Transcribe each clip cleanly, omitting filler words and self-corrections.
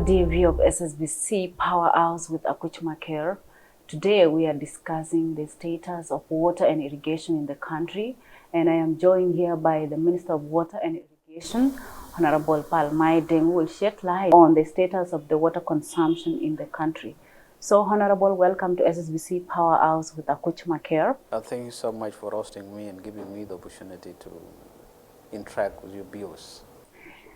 Good evening of SSBC PowerHouse with Akuch Maker. Today we are discussing the status of water and irrigation in the country, and I am joined here by the Minister of Water and Irrigation, Honorable Mai Deng, who will shed light on the status of the water consumption in the country. So, Honorable, welcome to SSBC PowerHouse with Akuch Maker. Thank you so much for hosting me and giving me the opportunity to interact with your viewers.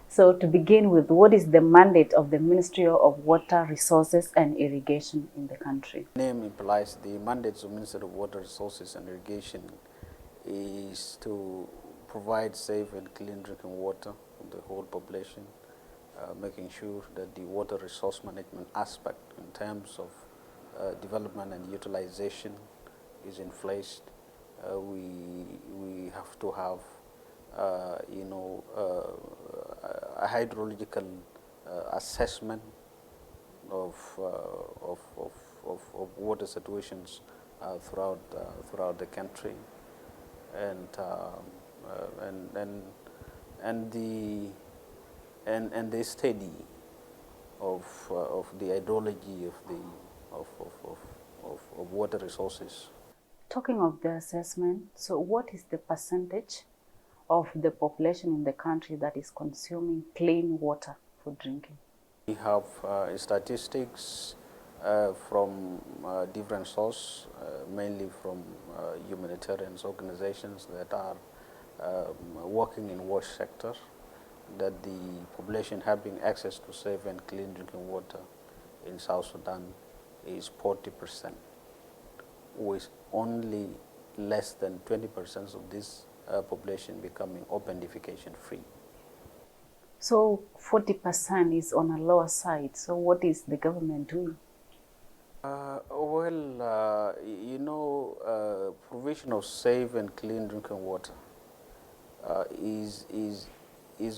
So to begin with, what is the mandate of the Ministry of Water Resources and Irrigation in the country? The name implies the mandate of Minister of Water Resources and Irrigation is to provide safe and clean drinking water for the whole population, making sure that the water resource management aspect in terms of development and utilization is in place. We have to have a hydrological assessment of water situations throughout the country, and the study of the hydrology of water resources. Talking of the assessment, so what is the percentage of the population in the country that is consuming clean water for drinking? We have statistics from different sources, mainly from humanitarian organizations that are working in wash sector, that the population having access to safe and clean drinking water in South Sudan is 40%, with only less than 20% of this population becoming open defecation free. So 40% is on a lower side. So what is the government doing? Provision of safe and clean drinking water is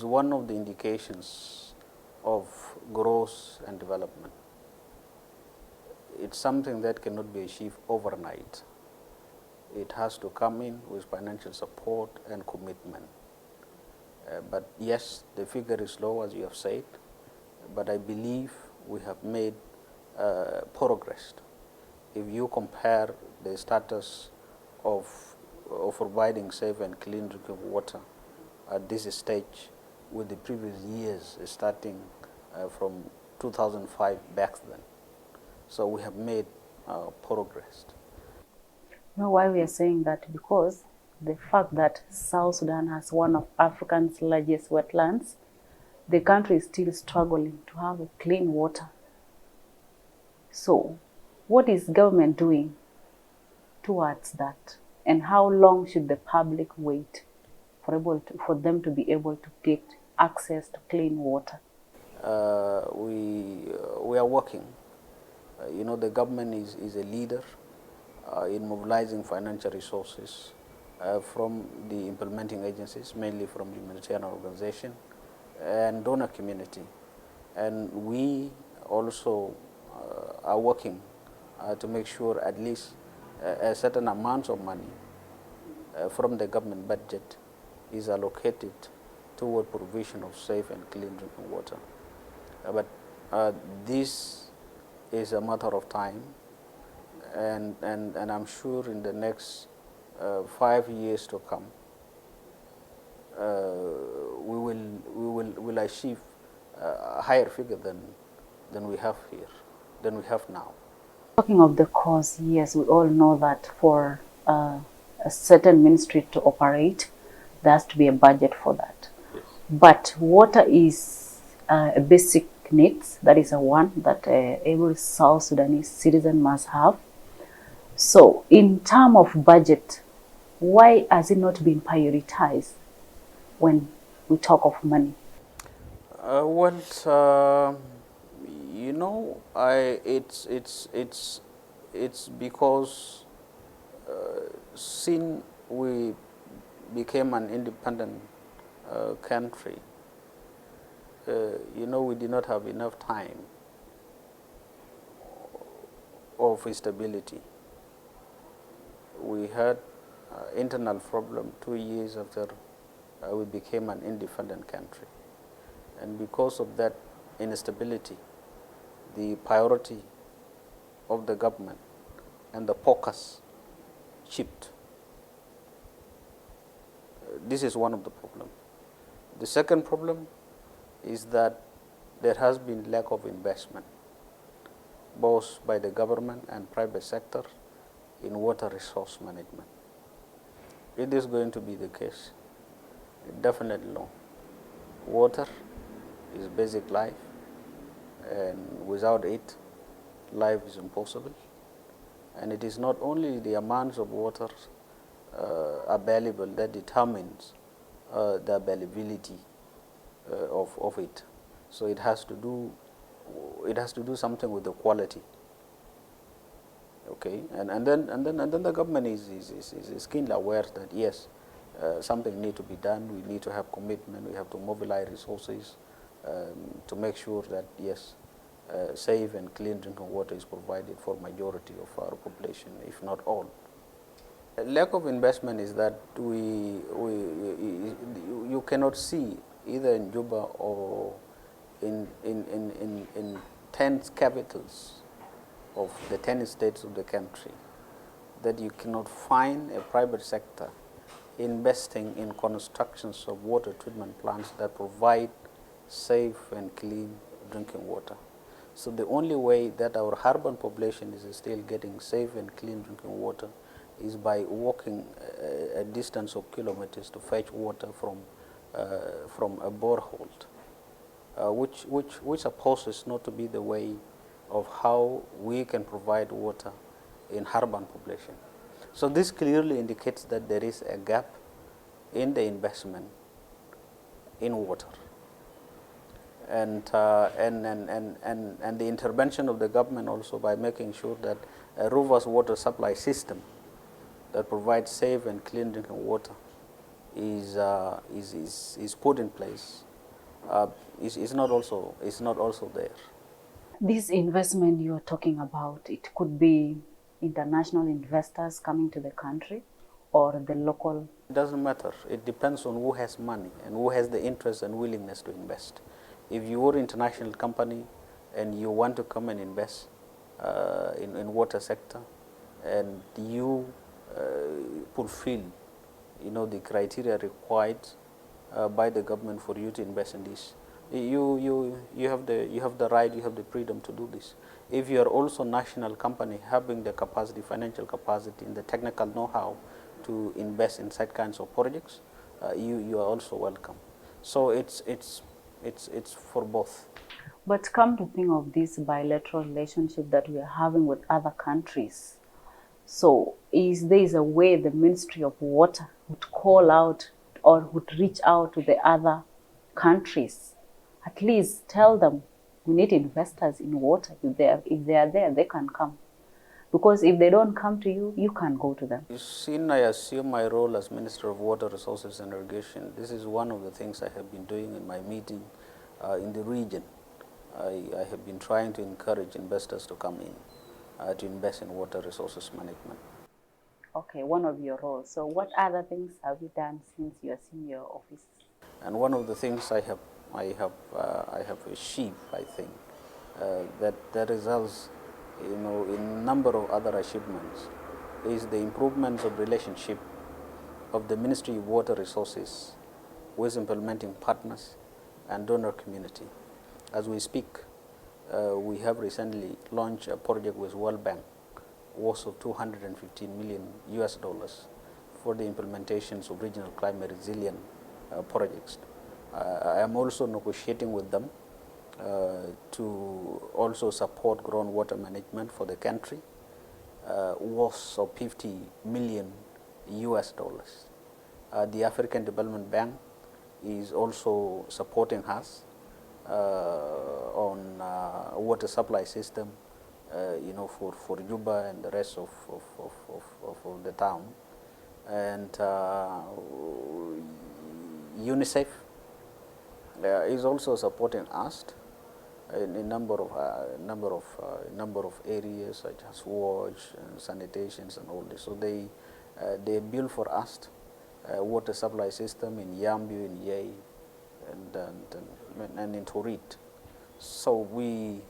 one of the indications of growth and development. It's something that cannot be achieved overnight. It has to come in with financial support and commitment. But yes, the figure is low, as you have said, but I believe we have made progress. If you compare the status of providing safe and clean drinking water at this stage with the previous years, starting from 2005 back then. So we have made progress. You know why we are saying that? Because the fact that South Sudan has one of Africa's largest wetlands, the country is still struggling to have clean water. So, what is government doing towards that? And how long should the public wait for them to be able to get access to clean water? We are working. The government is a leader in mobilizing financial resources from the implementing agencies, mainly from the humanitarian organization and donor community. And we also are working to make sure at least a certain amount of money from the government budget is allocated toward provision of safe and clean drinking water. But this is a matter of time, and I'm sure in the next 5 years to come, we will achieve a higher figure than we have here, than we have now. Talking of the cause, yes, we all know that for a certain ministry to operate, there has to be a budget for that. Yes. But water is a basic need. That is a one that every South Sudanese citizen must have. So, in terms of budget, why has it not been prioritized when we talk of money? It's because since we became an independent country, we did not have enough time of stability. We had internal problem 2 years after we became an independent country. And because of that instability, the priority of the government and the focus shift. This is one of the problems. The second problem is that there has been lack of investment, both by the government and private sector, in water resource management. It is going to be the case. Definitely no. Water is basic life, and without it, life is impossible. And it is not only the amounts of water available that determines the availability of it. So it has to do something with the quality. Okay, and then the government is keenly aware that yes, something needs to be done. We need to have commitment. We have to mobilize resources to make sure that yes, safe and clean drinking water is provided for majority of our population, if not all. Lack of investment is that you cannot see either in Juba or in 10 capitals of the 10 states of the country that you cannot find a private sector investing in constructions of water treatment plants that provide safe and clean drinking water. So the only way that our urban population is still getting safe and clean drinking water is by walking a distance of kilometers to fetch water from a borehole, which supposes not to be the way of how we can provide water in urban population. So this clearly indicates that there is a gap in the investment in water, and the intervention of the government also by making sure that a robust water supply system that provides safe and clean drinking water is put in place is not also there. This investment you are talking about, it could be international investors coming to the country or the local? It doesn't matter. It depends on who has money and who has the interest and willingness to invest. If you are an international company and you want to come and invest in water sector, and you fulfill, the criteria required by the government for you to invest in this, you have the right, you have the freedom to do this. If you are also a national company having the capacity, financial capacity, and the technical know-how to invest in such kinds of projects, you are also welcome. So it's for both. But come to think of this bilateral relationship that we are having with other countries, so is there a way the Ministry of Water would call out or would reach out to the other countries, at least tell them we need investors in water? If they are there, they can come. Because if they don't come to you, you can't go to them. Since I assume my role as Minister of Water Resources and Irrigation, this is one of the things I have been doing in my meeting in the region. I have been trying to encourage investors to come in to invest in water resources management. Okay, one of your roles. So what other things have you done since you assumed your office? And one of the things I have achieved, I think, that results, in a number of other achievements, is the improvements of relationship of the Ministry of Water Resources with implementing partners and donor community. As we speak, we have recently launched a project with World Bank worth of $215 million for the implementations of regional climate resilient projects. I am also negotiating with them to also support groundwater management for the country, worth of $50 million. The African Development Bank is also supporting us on water supply system, for Juba and the rest of the town, and UNICEF is also supporting us in a number of areas such as wash and sanitations and all this. So they build for us a water supply system in Yambu, in Yei, and in Torit. So we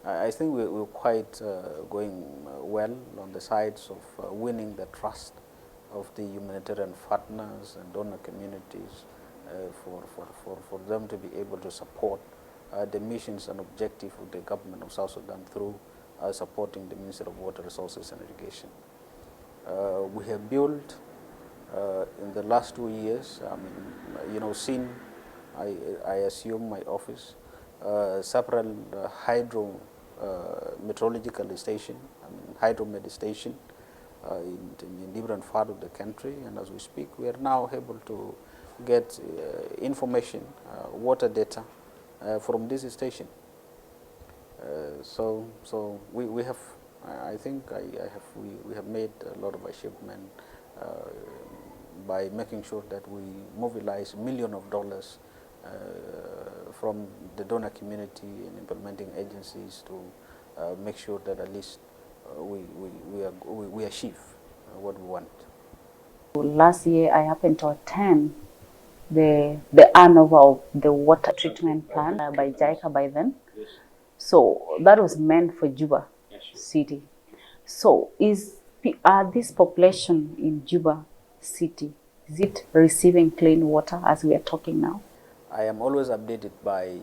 I think we're quite going well on the sides of winning the trust of the humanitarian partners and donor communities for them to be able to support the missions and objectives of the government of South Sudan through supporting the Minister of Water Resources and Irrigation. We have built in the last 2 years, since I assumed my office, several hydro meteorological station, hydromet station in different parts of the country, and as we speak, we are now able to get information, water data from this station. So we have, I think we have made a lot of achievement by making sure that we mobilize millions of dollars from the donor community and implementing agencies to make sure that at least we achieve what we want. Last year, I happened to attend the annual of the water treatment plant by JICA by then. So that was meant for Juba City. So are this population in Juba City, is it receiving clean water as we are talking now? I am always updated by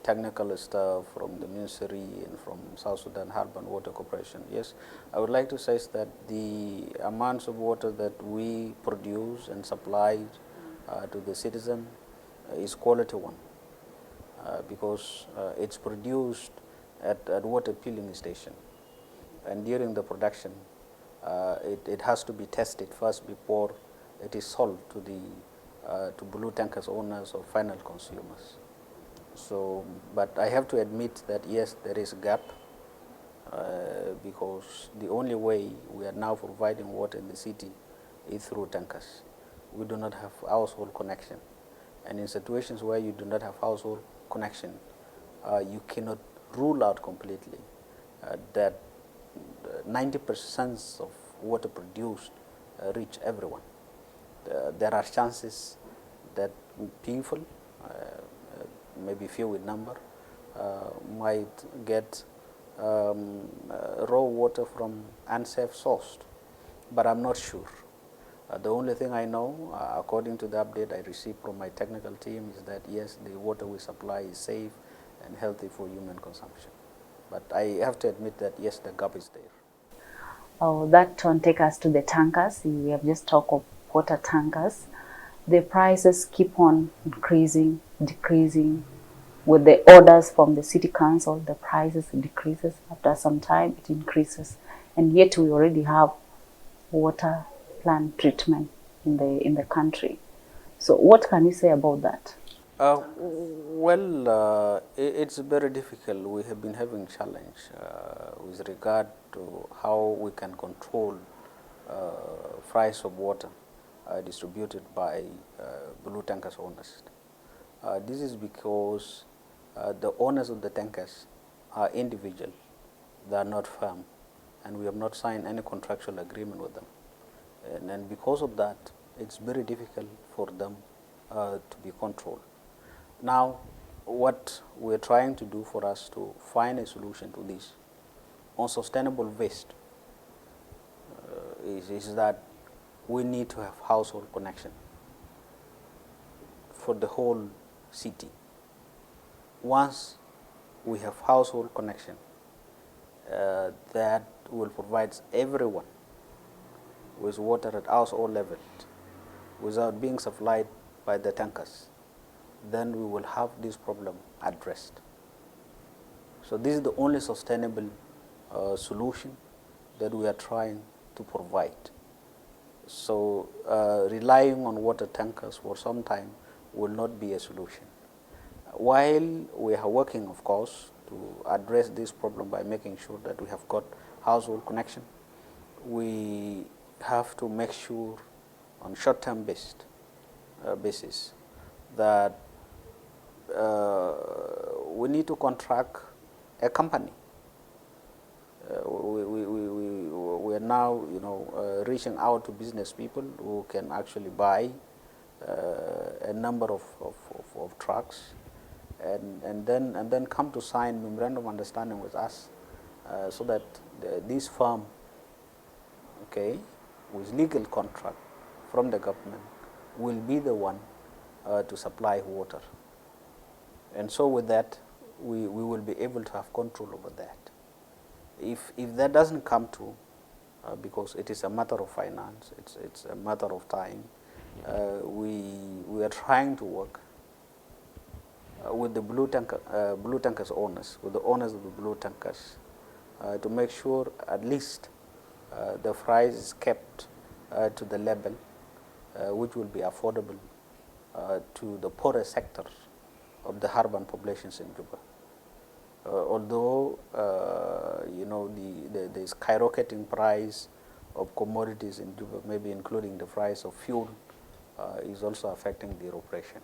technical staff from the ministry and from South Sudan Urban Water Corporation. Yes, I would like to say that the amounts of water that we produce and supply to the citizen is quality one because it's produced at water filling station, and during the production it has to be tested first before it is sold to the to blue tankers owners or final consumers. So, but I have to admit that yes, there is a gap because the only way we are now providing water in the city is through tankers. We do not have household connection, and in situations where you do not have household connection, you cannot rule out completely that 90% of water produced reach everyone. There are chances that people, maybe few in number, might get raw water from unsafe source, but I'm not sure. The only thing I know, according to the update I received from my technical team, is that yes, the water we supply is safe and healthy for human consumption. But I have to admit that yes, the gap is there. Oh, that turn take us to the tankers. We have just talked of water tankers. The prices keep on increasing, decreasing. With the orders from the city council, the prices decreases. After some time, it increases. And yet we already have water plant treatment in the country. So what can you say about that? It's very difficult. We have been having challenge with regard to how we can control price of water distributed by blue tankers owners. This is because the owners of the tankers are individual. They are not firm, and we have not signed any contractual agreement with them. And because of that, it's very difficult for them to be controlled. Now, what we're trying to do for us to find a solution to this on sustainable waste is that we need to have household connection for the whole city. Once we have household connection, that will provide everyone with water at household level without being supplied by the tankers, then we will have this problem addressed. So this is the only sustainable solution that we are trying to provide. So relying on water tankers for some time will not be a solution. While we are working, of course, to address this problem by making sure that we have got household connection, we have to make sure on short-term basis that we need to contract a company. We are now, reaching out to business people who can actually buy a number of trucks and then come to sign memorandum of understanding with us, so that this firm, okay, with legal contract from the government, will be the one to supply water. And so with that, we will be able to have control over that. If that doesn't come to, because it is a matter of finance, it's a matter of time, we are trying to work with the blue tankers owners, with the owners of the blue tankers, to make sure at least the price is kept to the level which will be affordable to the poorer sector of the urban populations in Juba. Although the skyrocketing price of commodities in Juba, maybe including the price of fuel, is also affecting their operation.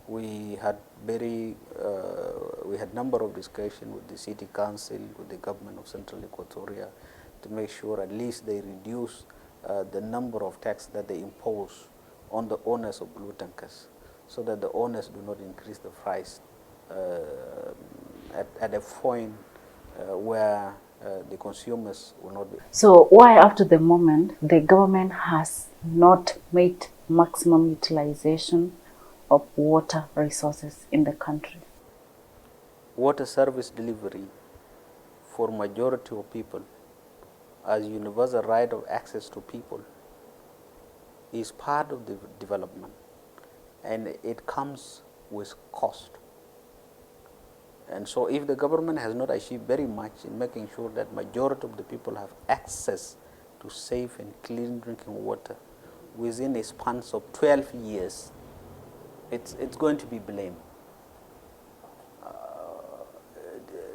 We had number of discussions with the city council, with the government of Central Equatoria, to make sure at least they reduce the number of tax that they impose on the owners of blue tankers, so that the owners do not increase the price at a point where the consumers will not be. So why up to the moment the government has not made maximum utilization of water resources in the country? Water service delivery for majority of people as universal right of access to people is part of the development, and it comes with cost. And so if the government has not achieved very much in making sure that majority of the people have access to safe and clean drinking water within a span of 12 years, it's going to be blamed.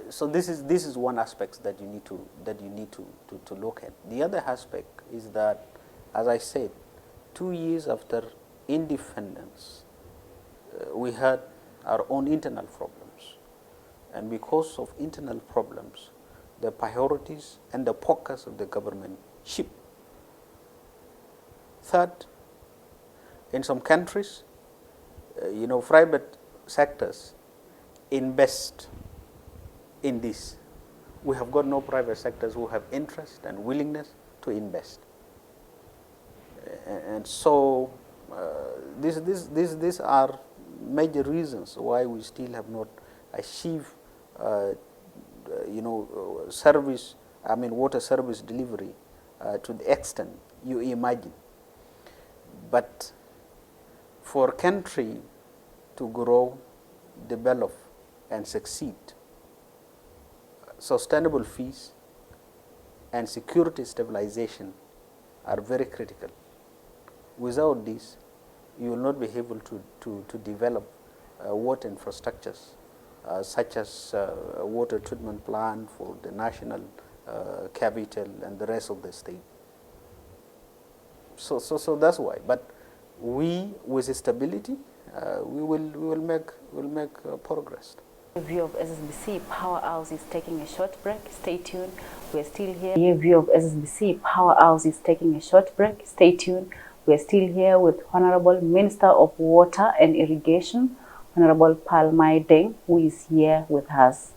So this is one aspect that you need to look at. The other aspect is that, as I said, 2 years after independence, we had our own internal problems, and because of internal problems, the priorities and the focus of the government shift. Third, in some countries, private sectors invest in this. We have got no private sectors who have interest and willingness to invest, and so these are major reasons why we still have not achieved water service delivery to the extent you imagine. But for a country to grow, develop, and succeed, sustainable peace and security stabilization are very critical. Without this, you will not be able to develop water infrastructures such as water treatment plant for the national capital and the rest of the state. So that's why. But with stability, we will make progress. The view of SSBC PowerHouse is taking a short break. Stay tuned. We're still here. The view of SSBC PowerHouse is taking a short break. Stay tuned. We're still here with Honorable Minister of Water and Irrigation, Honorable Mai Deng, who is here with us.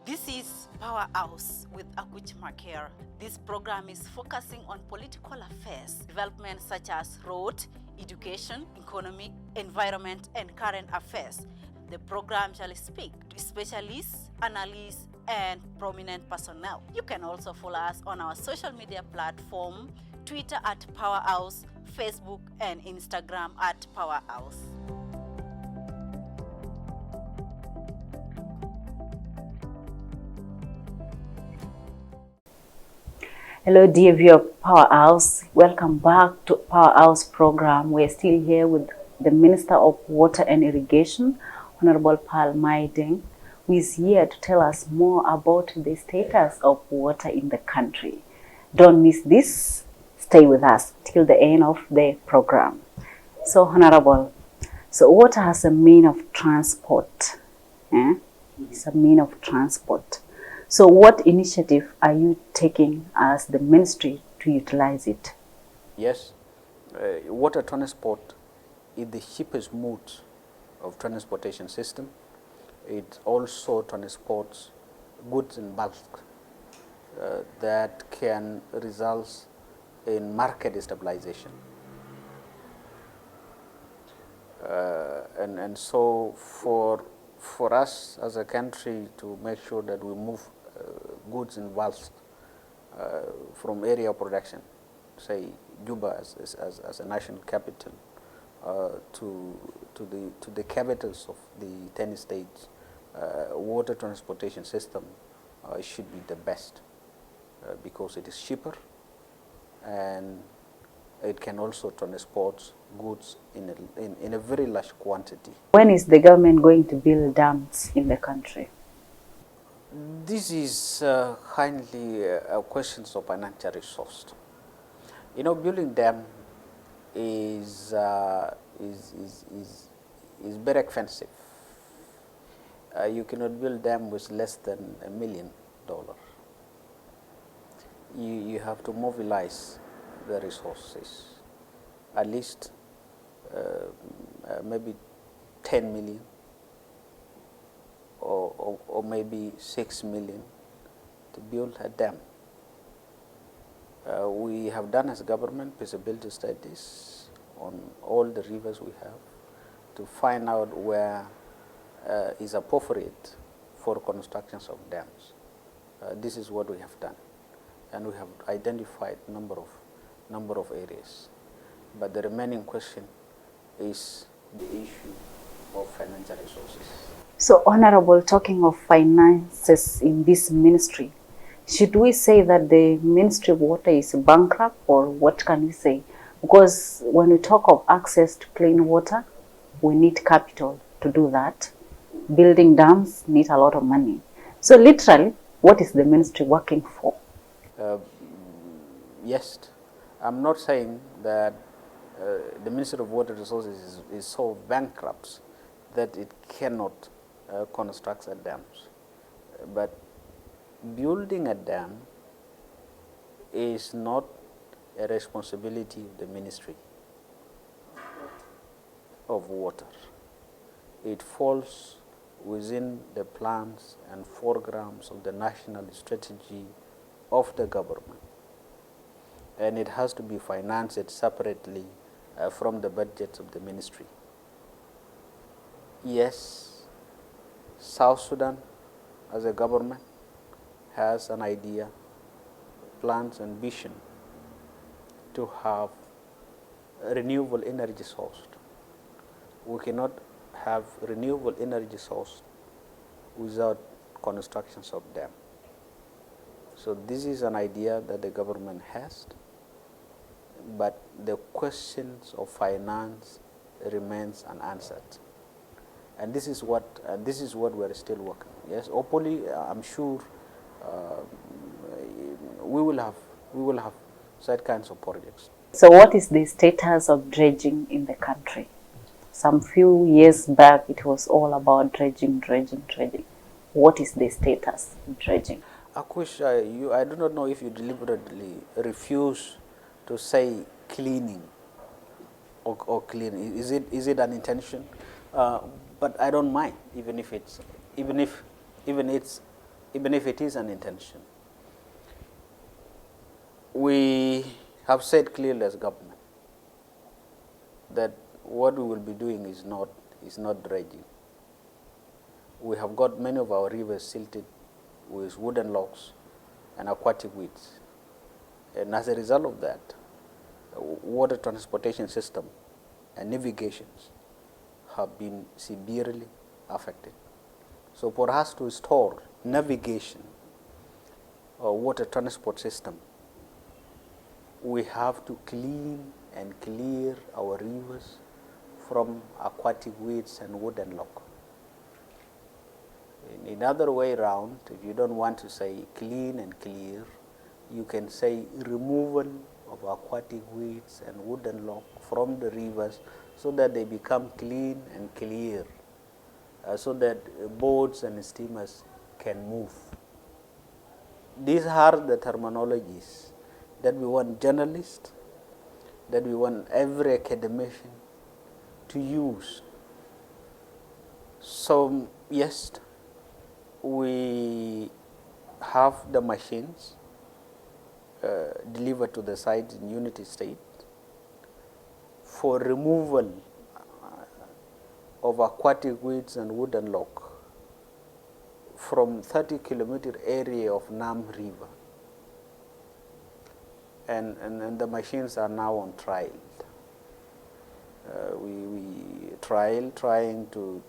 This is PowerHouse with Akuch Maker. This program is focusing on political affairs, developments such as road, education, economic, environment, and current affairs. The program shall speak to specialists, analysts, and prominent personnel. You can also follow us on our social media platform, Twitter at PowerHouse, Facebook and Instagram at PowerHouse. Hello dear viewer of PowerHouse, welcome back to PowerHouse program. We're still here with the Minister of Water and Irrigation, Honorable Mai Deng, who is here to tell us more about the status of water in the country. Don't miss this. Stay with us till the end of the program. So, Honorable, so water has a mean of transport. It's a mean of transport. So what initiative are you taking as the ministry to utilize it? Yes, water transport is the cheapest mode of transportation system It also transports goods in bulk that can result in market stabilization. And so for us as a country to make sure that we move goods in bulk from area of production, say Juba as a national capital, to the capitals of the 10 states, water transportation system should be the best because it is cheaper and it can also transport goods in a very large quantity. When is the government going to build dams in the country? This is kindly a question of financial resource. You know, building dam is very expensive. You cannot build dam with less than $1 million. You have to mobilize the resources, at least maybe 10 million or maybe 6 million to build a dam. We have done as government feasibility studies on all the rivers we have to find out where is appropriate for constructions of dams. This is what we have done, and we have identified number of areas. But the remaining question is the issue of financial resources. So, Honorable, talking of finances in this ministry, should we say that the Ministry of Water is bankrupt, or what can we say? Because when we talk of access to clean water, we need capital to do that. Building dams need a lot of money. So literally, what is the ministry working for? Yes, I'm not saying that the Ministry of Water Resources is so bankrupt that it cannot construct dams. But building a dam is not a responsibility of the Ministry of Water. It falls within the plans and programs of the national strategy of the government, and it has to be financed separately from the budget of the ministry. Yes, South Sudan as a government has an idea, plans and vision to have a renewable energy source. We cannot have renewable energy source without constructions of dam. So this is an idea that the government has, but the questions of finance remains unanswered. And this is what we're still working. Yes, hopefully, I'm sure we will have such kinds of projects. So what is the status of dredging in the country? Some few years back, it was all about dredging. What is the status of dredging? Akuch, I do not know if you deliberately refuse to say cleaning or clean. Is it an intention? But I don't mind, even if it is an intention. We have said clearly as government that what we will be doing is not dredging. We have got many of our rivers silted with wooden logs and aquatic weeds, and as a result of that, water transportation system and navigations have been severely affected. So for us to restore navigation or water transport system, we have to clean and clear our rivers from aquatic weeds and wooden log. In other way around, if you don't want to say clean and clear, you can say removal of aquatic weeds and wooden log from the rivers so that they become clean and clear, so that boats and steamers can move. These are the terminologies that we want journalists, that we want every academician to use. So Yes, we have the machines delivered to the site in Unity State for removal of aquatic weeds and wooden log from 30-kilometer area of Nam River. And the machines are now on trial. We trying to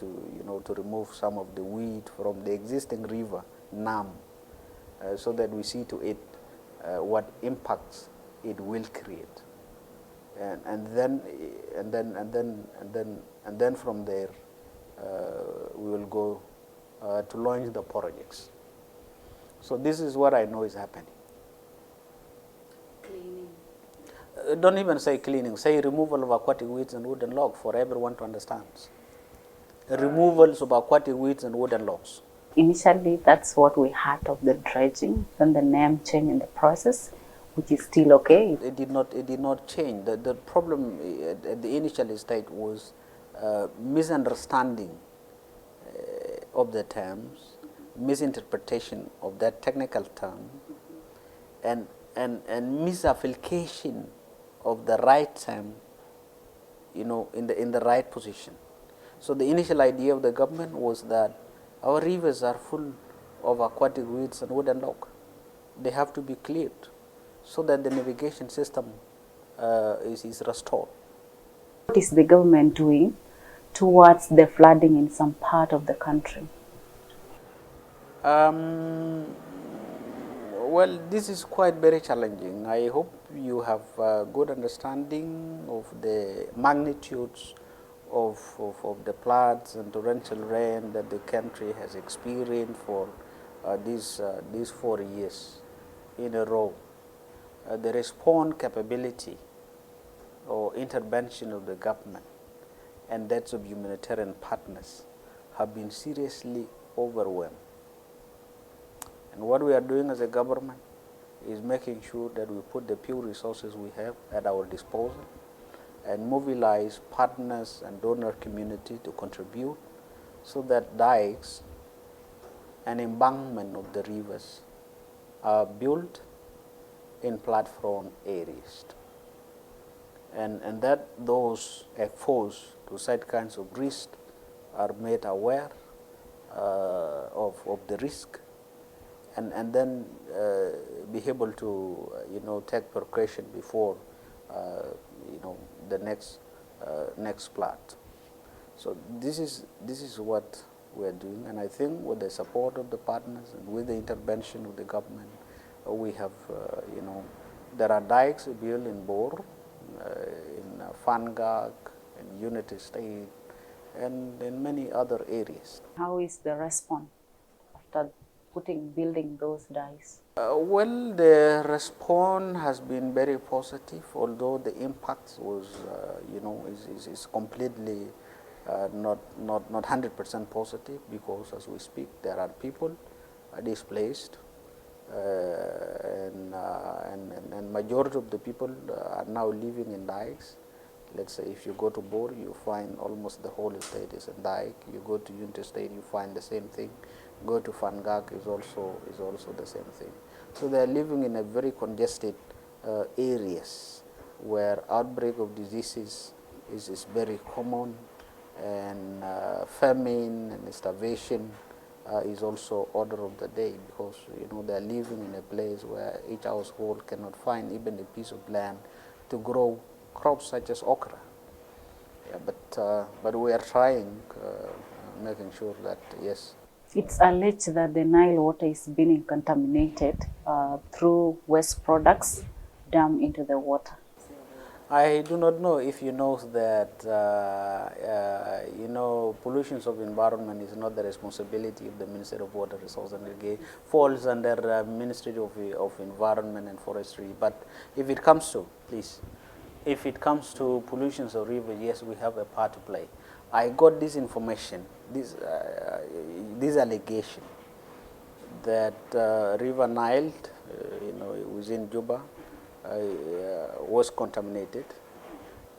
remove some of the weed from the existing river Nam, so that we see to it what impacts it will create, and then from there we will go to launch the projects. So this is what I know is happening. Cleaning. Don't even say cleaning, say removal of aquatic weeds and wooden log for everyone to understand. Removals of aquatic weeds and wooden logs. Initially, that's what we had of the dredging, then the name change in the process, which is still okay. It did not change. The problem at the initial stage was misunderstanding of the terms, misinterpretation of that technical term, and misapplication of the right term, in the right position. So the initial idea of the government was that our rivers are full of aquatic weeds and wooden log. They have to be cleared so that the navigation system is restored. What is the government doing towards the flooding in some part of the country? Well, this is quite very challenging. I hope you have a good understanding of the magnitudes of the floods and torrential rain that the country has experienced for these 4 years in a row. The response capability or intervention of the government and that of humanitarian partners have been seriously overwhelmed. And what we are doing as a government is making sure that we put the few resources we have at our disposal and mobilize partners and donor community to contribute so that dikes and embankment of the rivers are built in flood-prone areas. And that those exposed to such kinds of risk are made aware of the risk, and then be able to take precaution before the next flood. So this is what we are doing, and I think with the support of the partners and with the intervention of the government, we have there are dikes built in Bor, in Fangak, in Unity State, and in many other areas. How is the response after building those dikes? Well, the response has been very positive, although the impact was, is completely not 100% positive, because as we speak, there are people displaced, and majority of the people are now living in dikes. Let's say if you go to Bor, you find almost the whole state is in dike. You go to Unity State, you find the same thing. Go to Fangak is also the same thing. So they are living in a very congested areas where outbreak of diseases is very common, and famine and starvation is also order of the day, because they are living in a place where each household cannot find even a piece of land to grow crops such as okra. Yeah, but we are trying, making sure that yes. It's alleged that the Nile water is being contaminated through waste products dumped into the water. I do not know if you know that pollution of environment is not the responsibility of the Minister of Water Resources and Irrigation, falls under Ministry of Environment and Forestry. But if it comes to, if it comes to pollution of rivers, yes, we have a part to play. I got this information, this allegation that River Nile, within Juba, was contaminated.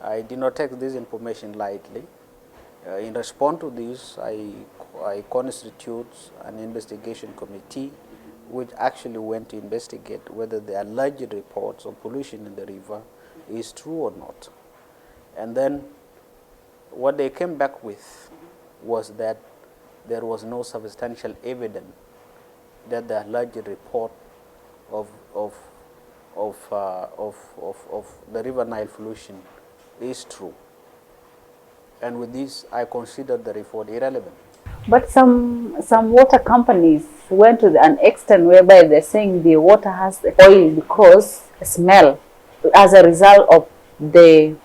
I did not take this information lightly. In response to this, I I constitute an investigation committee which actually went to investigate whether the alleged reports of pollution in the river is true or not. And then what they came back with was that there was no substantial evidence that the alleged report of the River Nile pollution is true. And with this, I consider the report irrelevant. But some water companies went to an extent whereby they're saying the water has oil because smell as a result of the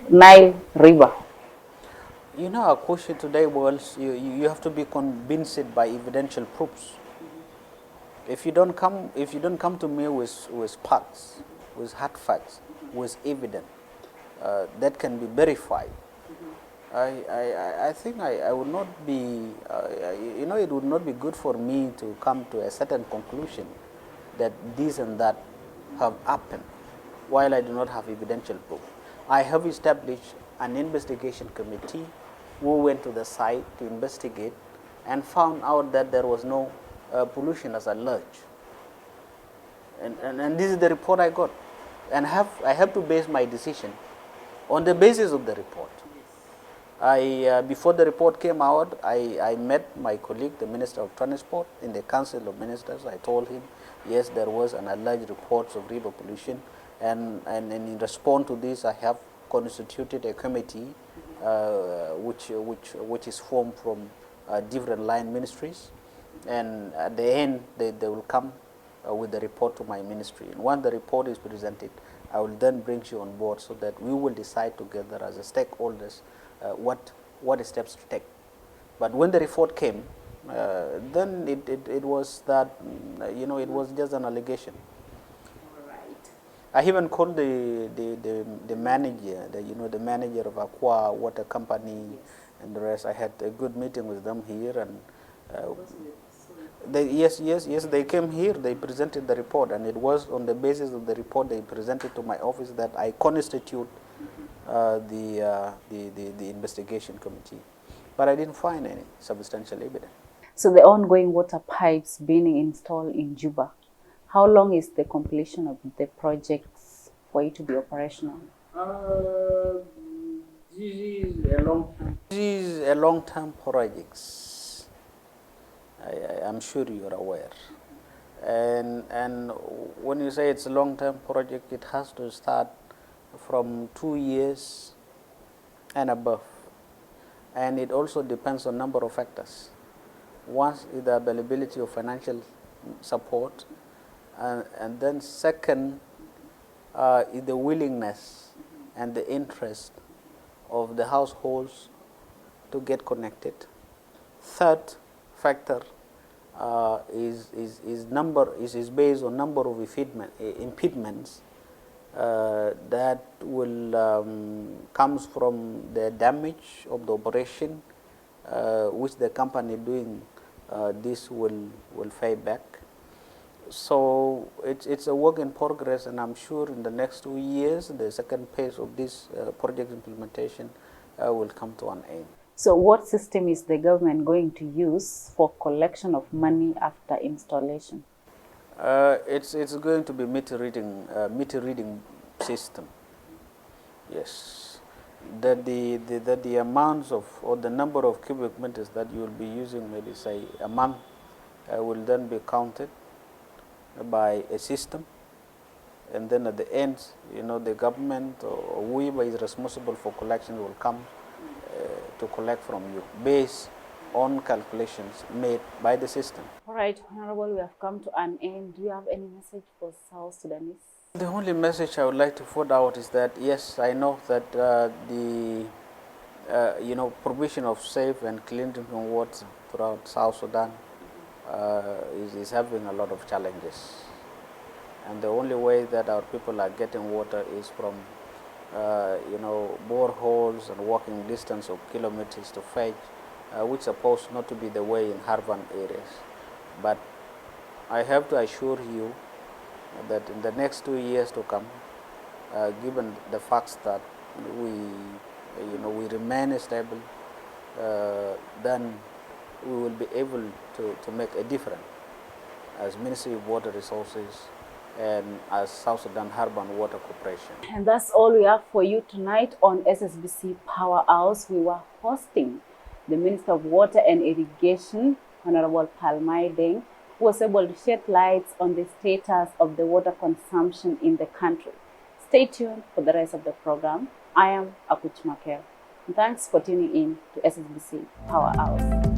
Nile River. You know, our question today was you have to be convinced by evidential proofs. If you don't come to me with facts, with hard facts, with evidence that can be verified, I think I would not be, it would not be good for me to come to a certain conclusion that this and that have happened while I do not have evidential proof. I have established an investigation committee who went to the site to investigate and found out that there was no pollution as alleged. And this is the report I got. And I have to base my decision on the basis of the report. Before the report came out, I met my colleague, the Minister of Transport, in the Council of Ministers. I told him, yes, there was an alleged reports of river pollution, and in response to this, I have constituted a committee which is formed from different line ministries, and at the end, they will come with the report to my ministry. And once the report is presented, I will then bring you on board so that we will decide together as a stakeholders what steps to take. But when the report came, then it was that, it was just an allegation. Right. I even called the manager, the manager of Aqua Water Company, yes, and the rest. I had a good meeting with them here, and they came here. They presented the report, and it was on the basis of the report they presented to my office that I constitute the investigation committee. But I didn't find any substantial evidence. So the ongoing water pipes being installed in Juba, how long is the completion of the projects for it to be operational? This is a long-term. This is a long-term project. I'm sure you are aware. And when you say it's a long-term project, it has to start from 2 years and above. And it also depends on a number of factors. One is the availability of financial support, and then second is the willingness and the interest of the households to get connected. Third factor is based on number of impediments that will comes from the damage of the operation, which the company doing this will pay back. So it's a work in progress, and I'm sure in the next 2 years, the second phase of this project implementation will come to an end. So what system is the government going to use for collection of money after installation? It's going to be meter reading system. Yes, that the amounts of or the number of cubic meters that you will be using, maybe say a month, will then be counted by a system, and then at the end, the government or whoever is responsible for collection will come to collect from you based on calculations made by the system. All right, Honorable, we have come to an end. Do you have any message for South Sudanese? The only message I would like to put out is that, yes, I know that the provision of safe and clean drinking water throughout South Sudan is having a lot of challenges. And the only way that our people are getting water is from boreholes and walking distance of kilometers to fetch, which is supposed not to be the way in urban areas. But I have to assure you that in the next 2 years to come, given the facts that we remain stable, then we will be able to make a difference as Ministry of Water Resources and as South Sudan Urban Water Corporation. And that's all we have for you tonight on SSBC PowerHouse. We were hosting the Minister of Water and Irrigation, Honorable Mai Deng, who was able to shed lights on the status of the water consumption in the country. Stay tuned for the rest of the program. I am Akuch Maker. Thanks for tuning in to SSBC PowerHouse.